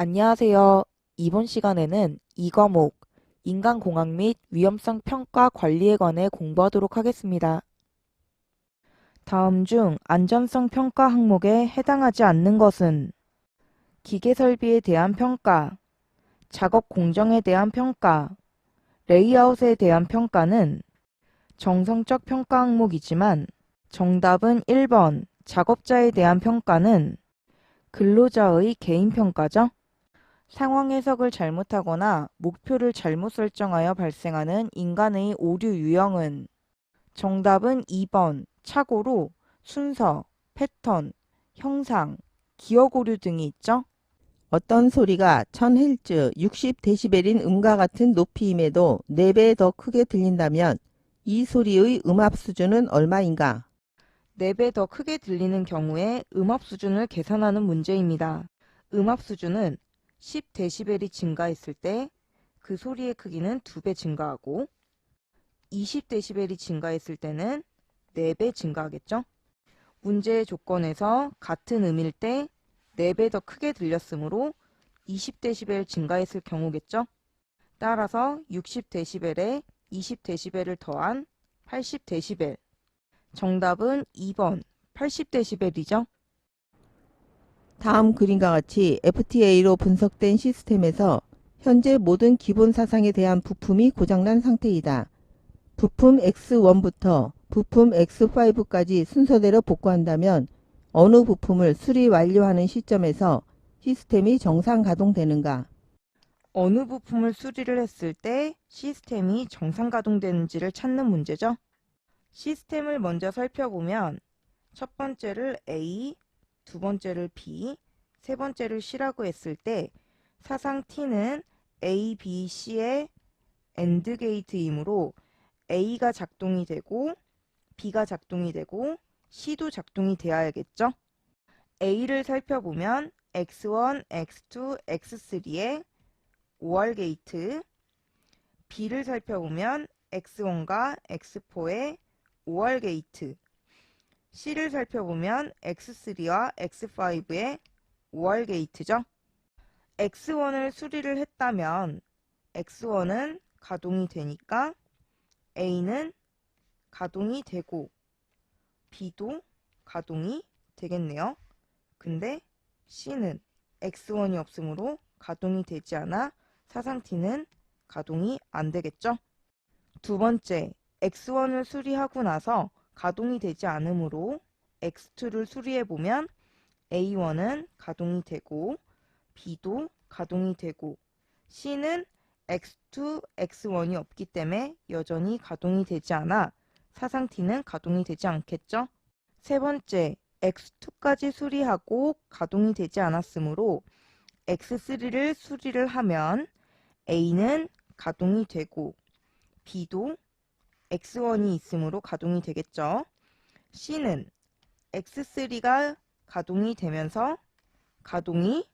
안녕하세요. 이번 시간에는 이 과목 인간공학 및 위험성 평가 관리에 관해 공부하도록 하겠습니다. 다음 중 안전성 평가 항목에 해당하지 않는 것은 기계 설비에 대한 평가, 작업 공정에 대한 평가, 레이아웃에 대한 평가는 정성적 평가 항목이지만 정답은 1번 작업자에 대한 평가는 근로자의 개인 평가죠. 상황 해석을 잘못하거나 목표를 잘못 설정하여 발생하는 인간의 오류 유형은 정답은 2번 착오로 순서, 패턴, 형상, 기억 오류 등이 있죠. 어떤 소리가 1000Hz 60dB인 음과 같은 높이임에도 4배 더 크게 들린다면 이 소리의 음압 수준은 얼마인가? 4배 더 크게 들리는 경우에 음압 수준을 계산하는 문제입니다. 음압 수준은 10dB이 증가했을 때 그 소리의 크기는 2배 증가하고 20dB이 증가했을 때는 4배 증가하겠죠. 문제의 조건에서 같은 음일 때 4배 더 크게 들렸으므로 20dB 증가했을 경우겠죠. 따라서 60dB에 20dB를 더한 80dB. 정답은 2번 80dB이죠. 다음 그림과 같이 FTA로 분석된 시스템에서 현재 모든 기본 사상에 대한 부품이 고장난 상태이다. 부품 X1부터 부품 X5까지 순서대로 복구한다면 어느 부품을 수리 완료하는 시점에서 시스템이 정상 가동되는가? 어느 부품을 수리를 했을 때 시스템이 정상 가동되는지를 찾는 문제죠. 시스템을 먼저 살펴보면 첫 번째를 A, 두 번째를 B, 세 번째를 C라고 했을 때 사상 T는 A, B, C의 AND 게이트이므로 A가 작동이 되고 B가 작동이 되고 C도 작동이 되어야겠죠. A를 살펴보면 X1, X2, X3의 OR 게이트, B를 살펴보면 X1과 X4의 OR 게이트, C를 살펴보면 X3와 X5의 OR 게이트죠. X1을 수리를 했다면 X1은 가동이 되니까 A는 가동이 되고 B도 가동이 되겠네요. 근데 C는 X1이 없으므로 가동이 되지 않아 사상 T는 가동이 안 되겠죠. 두 번째, X1을 수리하고 나서 가동이 되지 않으므로 X2를 수리해보면 A1은 가동이 되고 B도 가동이 되고 C는 X2, X1이 없기 때문에 여전히 가동이 되지 않아 사상 T는 가동이 되지 않겠죠. 세 번째, X2까지 수리하고 가동이 되지 않았으므로 X3를 수리를 하면 A는 가동이 되고 B도 X1이 있으므로 가동이 되겠죠. C는 X3가 가동이 되면서 가동이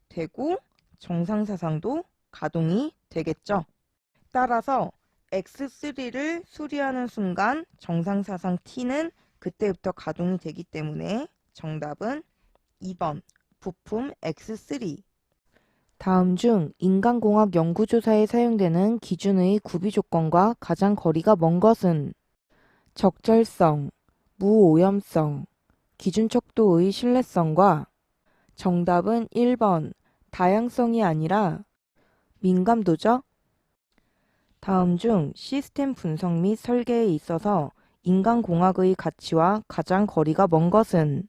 되고 정상사상도 가동이 되겠죠. 따라서 X3를 수리하는 순간 정상사상 T는 그때부터 가동이 되기 때문에 정답은 2번 부품 X3. 다음 중 인간공학 연구조사에 사용되는 기준의 구비조건과 가장 거리가 먼 것은 적절성, 무오염성, 기준 척도의 신뢰성과 정답은 1번 다양성이 아니라 민감도죠. 다음 중 시스템 분석 및 설계에 있어서 인간공학의 가치와 가장 거리가 먼 것은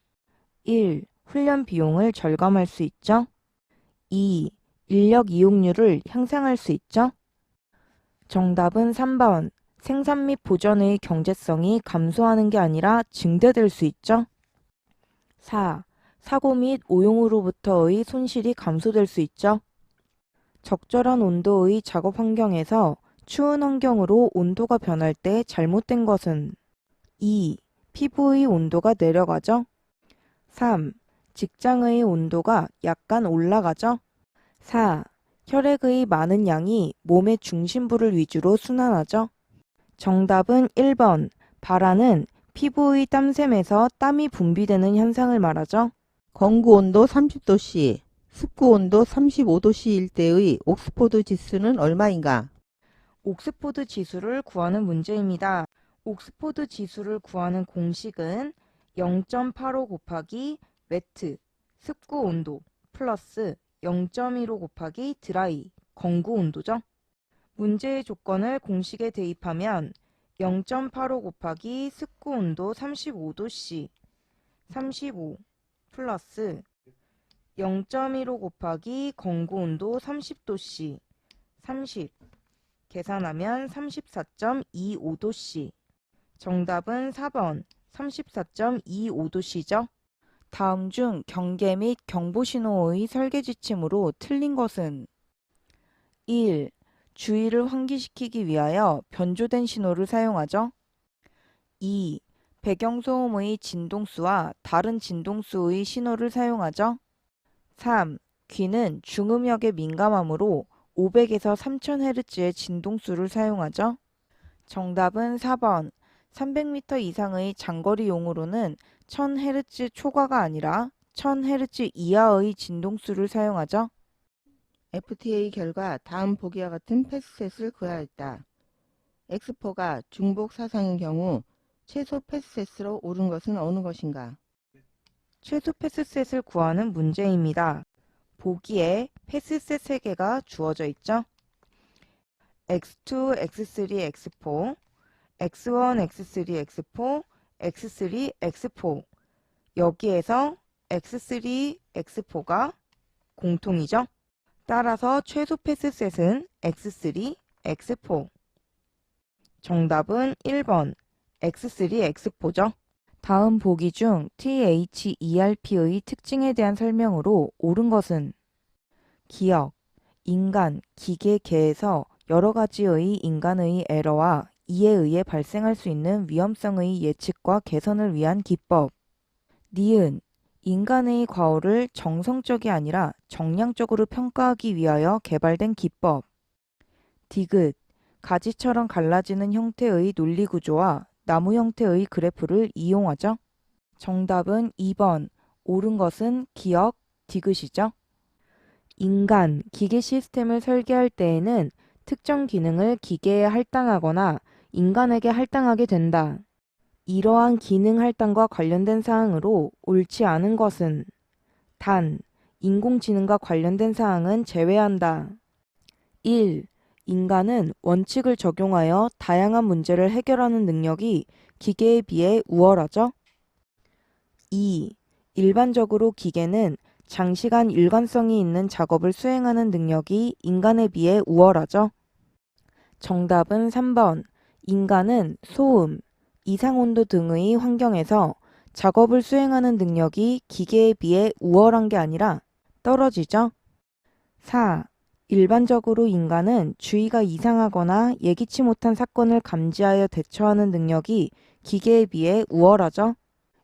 1. 훈련 비용을 절감할 수 있죠. 2. 인력 이용률을 향상할 수 있죠. 정답은 3번 생산 및 보전의 경제성이 감소하는 게 아니라 증대될 수 있죠. 4. 사고 및 오용으로부터의 손실이 감소될 수 있죠. 적절한 온도의 작업 환경에서 추운 환경으로 온도가 변할 때 잘못된 것은 2. 피부의 온도가 내려가죠. 3. 직장의 온도가 약간 올라가죠. 4. 혈액의 많은 양이 몸의 중심부를 위주로 순환하죠. 정답은 1번 발화는 피부의 땀샘에서 땀이 분비되는 현상을 말하죠. 건구 온도 30도씨, 습구 온도 35도씨일 때의 옥스포드 지수는 얼마인가? 옥스포드 지수를 구하는 문제입니다. 옥스포드 지수를 구하는 공식은 0.85 곱하기 웨트, 습구 온도 플러스 0.15 곱하기 드라이, 건구 온도죠. 문제의 조건을 공식에 대입하면 0.85 곱하기 습구 온도 35도씨, 35 플러스 0.15 곱하기 건구 온도 30도씨, 30 계산하면 34.25도씨. 정답은 4번 34.25도씨죠. 다음 중 경계 및 경보신호의 설계 지침으로 틀린 것은 1. 주의를 환기시키기 위하여 변조된 신호를 사용하죠. 2. 배경소음의 진동수와 다른 진동수의 신호를 사용하죠. 3. 귀는 중음역에 민감하므로 500에서 3000Hz의 진동수를 사용하죠. 정답은 4번 300m 이상의 장거리용으로는 1000Hz 초과가 아니라 1000Hz 이하의 진동수를 사용하죠. FTA 결과 다음 보기와 같은 패스셋을 구하였다. X4가 중복 사상인 경우 최소 패스셋으로 옳은 것은 어느 것인가? 최소 패스셋을 구하는 문제입니다. 보기에 패스셋 3개가 주어져 있죠. X2, X3, X4, X1, X3, X4, X3, X4 여기에서 X3, X4가 공통이죠. 따라서 최소 패스셋은 X3, X4 정답은 1번 X3, X4죠. 다음 보기 중 THERP의 특징에 대한 설명으로 옳은 것은 기억, 인간, 기계, 계에서 여러 가지의 인간의 에러와 이에 의해 발생할 수 있는 위험성의 예측과 개선을 위한 기법. 니은, 인간의 과오를 정성적이 아니라 정량적으로 평가하기 위하여 개발된 기법. 디귿, 가지처럼 갈라지는 형태의 논리구조와 나무 형태의 그래프를 이용하죠. 정답은 2번, 옳은 것은 기억, 디귿이죠. 인간, 기계 시스템을 설계할 때에는 특정 기능을 기계에 할당하거나 인간에게 할당하게 된다. 이러한 기능 할당과 관련된 사항으로 옳지 않은 것은 단, 인공지능과 관련된 사항은 제외한다. 1. 인간은 원칙을 적용하여 다양한 문제를 해결하는 능력이 기계에 비해 우월하죠. 2. 일반적으로 기계는 장시간 일관성이 있는 작업을 수행하는 능력이 인간에 비해 우월하죠. 정답은 3번. 인간은 소음, 이상온도 등의 환경에서 작업을 수행하는 능력이 기계에 비해 우월한 게 아니라 떨어지죠. 4. 일반적으로 인간은 주의가 이상하거나 예기치 못한 사건을 감지하여 대처하는 능력이 기계에 비해 우월하죠.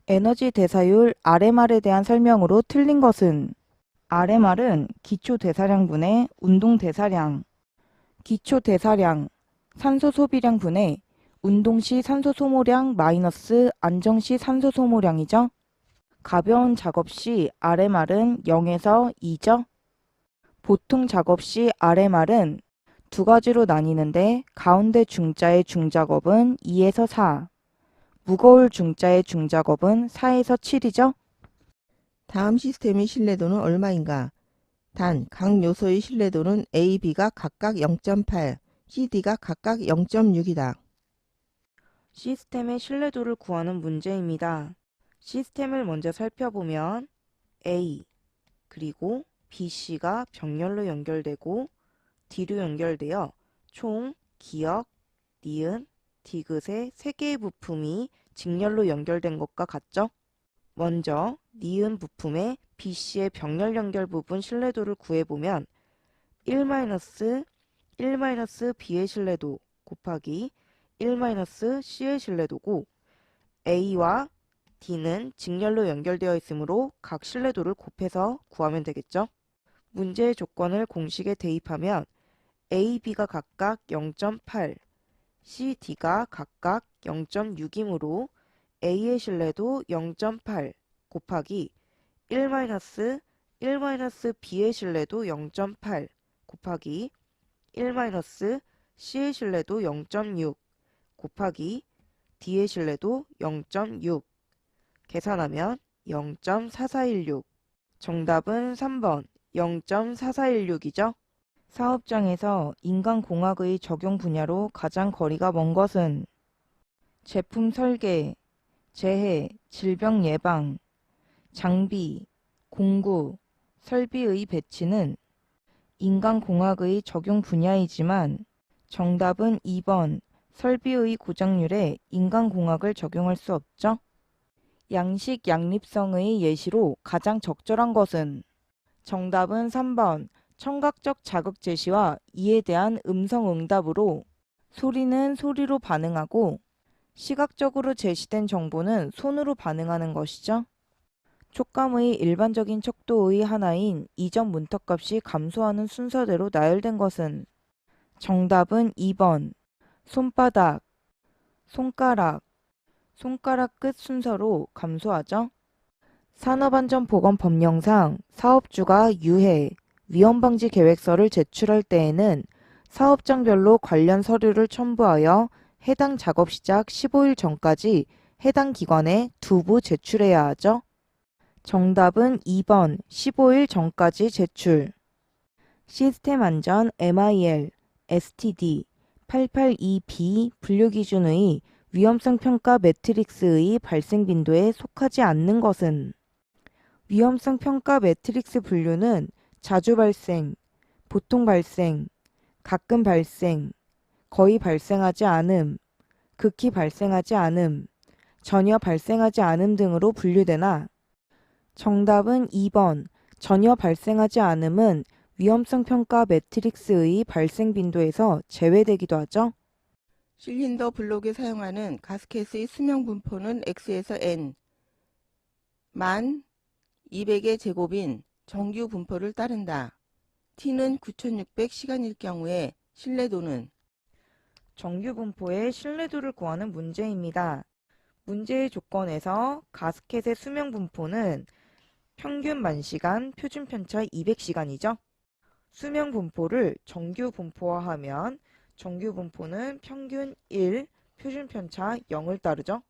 에너지 대사율 RMR에 대한 설명으로 틀린 것은 RMR은 기초 대사량분의 운동 대사량, 기초 대사량, 산소 소비량 분의 운동 시 산소 소모량 마이너스 안정 시 산소 소모량이죠. 가벼운 작업 시 RMR은 0에서 2죠. 보통 작업 시 RMR은 두 가지로 나뉘는데 가운데 중자의 중작업은 2에서 4, 무거울 중자의 중작업은 4에서 7이죠. 다음 시스템의 신뢰도는 얼마인가? 단, 각 요소의 신뢰도는 A, B가 각각 0.8, CD가 각각 0.6이다. 시스템의 신뢰도를 구하는 문제입니다. 시스템을 먼저 살펴보면 A 그리고 BC가 병렬로 연결되고 D로 연결되어 총 기역, 니은, 디귿의 3개의 부품이 직렬로 연결된 것과 같죠? 먼저 니은 부품의 BC의 병렬 연결 부분 신뢰도를 구해보면 1-B의 신뢰도 곱하기 1-C의 신뢰도고 A와 D는 직렬로 연결되어 있으므로 각 신뢰도를 곱해서 구하면 되겠죠. 문제의 조건을 공식에 대입하면 A, B가 각각 0.8, C, D가 각각 0.6이므로 A의 신뢰도 0.8 곱하기 1-, 1-B의 실내도 0.8 곱하기 1-C의 실내도 0.6 곱하기 D의 실내도 0.6 계산하면 0.4416 정답은 3번 0.4416이죠. 사업장에서 인간공학의 적용 분야로 가장 거리가 먼 것은 제품 설계, 재해, 질병 예방, 장비, 공구, 설비의 배치는 인간공학의 적용 분야이지만 정답은 2번 설비의 고장률에 인간공학을 적용할 수 없죠. 양식 양립성의 예시로 가장 적절한 것은 정답은 3번 청각적 자극 제시와 이에 대한 음성 응답으로 소리는 소리로 반응하고 시각적으로 제시된 정보는 손으로 반응하는 것이죠. 촉감의 일반적인 척도의 하나인 이전 문턱값이 감소하는 순서대로 나열된 것은 정답은 2번 손바닥, 손가락, 손가락 끝 순서로 감소하죠. 산업안전보건법령상 사업주가 유해, 위험방지 계획서를 제출할 때에는 사업장별로 관련 서류를 첨부하여 해당 작업 시작 15일 전까지 해당 기관에 두부 제출해야 하죠. 정답은 2번 15일 전까지 제출. 시스템 안전 MIL, STD 882B 분류기준의 위험성 평가 매트릭스의 발생 빈도에 속하지 않는 것은 위험성 평가 매트릭스 분류는 자주 발생, 보통 발생, 가끔 발생, 거의 발생하지 않음, 극히 발생하지 않음, 전혀 발생하지 않음 등으로 분류되나 정답은 2번 전혀 발생하지 않음은 위험성 평가 매트릭스의 발생 빈도에서 제외되기도 하죠. 실린더 블록에 사용하는 가스켓의 수명 분포는 X에서 N, 1200의 제곱인 정규 분포를 따른다. T는 9600시간일 경우에 신뢰도는 정규 분포의 신뢰도를 구하는 문제입니다. 문제의 조건에서 가스켓의 수명 분포는 평균 만시간, 표준 편차 200시간이죠. 수명 분포를 정규 분포화하면 정규 분포는 평균 1, 표준 편차 0을 따르죠.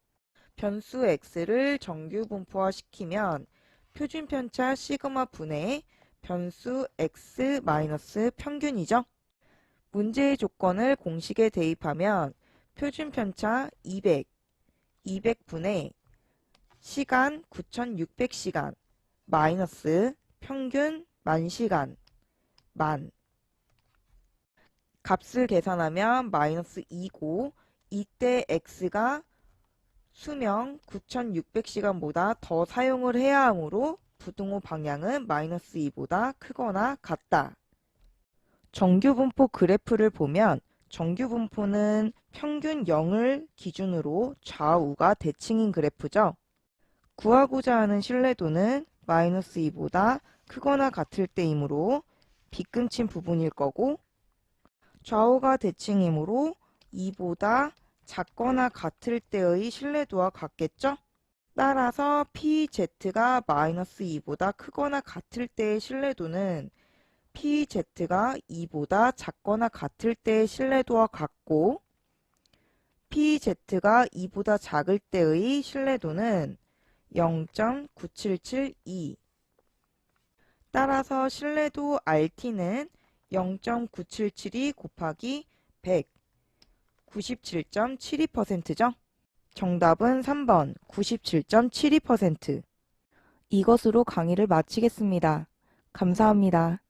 변수 x를 정규 분포화 시키면 표준 편차 시그마 분의 변수 x 마이너스 평균이죠. 문제의 조건을 공식에 대입하면 표준 편차 200분의 시간 9600시간 마이너스 평균 만시간 만 값을 계산하면 마이너스 2고 이때 x가 수명 9600시간보다 더 사용을 해야 하므로 부등호 방향은 마이너스 2보다 크거나 같다. 정규분포 그래프를 보면 정규분포는 평균 0을 기준으로 좌우가 대칭인 그래프죠. 구하고자 하는 신뢰도는 마이너스 2보다 크거나 같을 때이므로 빗금친 부분일 거고 좌우가 대칭이므로 2보다 작거나 같을 때의 신뢰도와 같겠죠? 따라서 PZ가 마이너스 2보다 크거나 같을 때의 신뢰도는 PZ가 2보다 작거나 같을 때의 신뢰도와 같고 PZ가 2보다 작을 때의 신뢰도는 0.9772 따라서 신뢰도 RT는 0.9772 곱하기 100 97.72%죠. 정답은 3번 97.72%. 이것으로 강의를 마치겠습니다. 감사합니다.